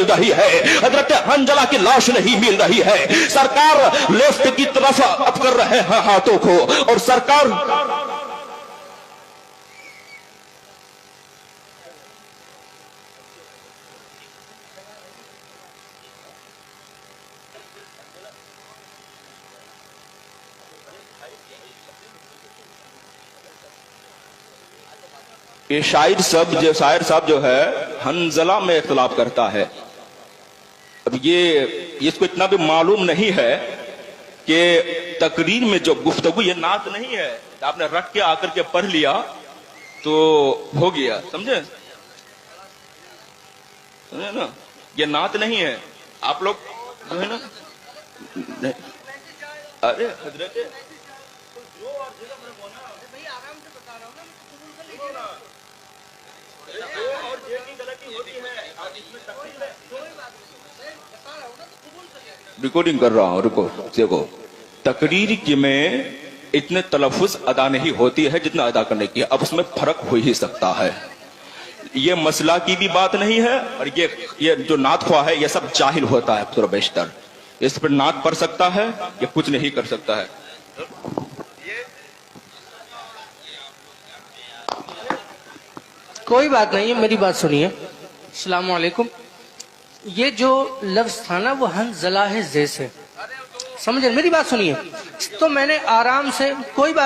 मिल रही है, हजरत हंजला की लाश नहीं मिल रही है। सरकार लेफ्ट की तरफ अब कर रहे हैं हाथों को, और सरकार ये शायर साहब जो है हंजला में इख्तिलाफ करता है। अब ये इसको इतना भी मालूम नहीं है कि तकरीर में जो गुफ्तगू ये नात नहीं है, आपने रख के आकर के पढ़ लिया तो हो गया, समझे ना, ये नात नहीं है। आप लोग जो है ना, अरे हजरत रिकॉर्डिंग कर रहा हूं, रुको देखो। तकरीर की में इतने तलफ़ुज़ अदा नहीं होती है जितना अदा करने की, अब उसमें फर्क हो ही सकता है। ये मसला की भी बात नहीं है, और ये जो नात ख्वाह है ये सब जाहिल होता है थोड़ा बेशतर। इस पर नात पढ़ सकता है, ये कुछ नहीं कर सकता है। कोई बात नहीं है, मेरी बात सुनिए। अस्सलाम वालेकुम। ये जो लफ्ज था ना वो हंजला है जैसे, समझे, मेरी बात सुनिए। तो मैंने आराम से, कोई बात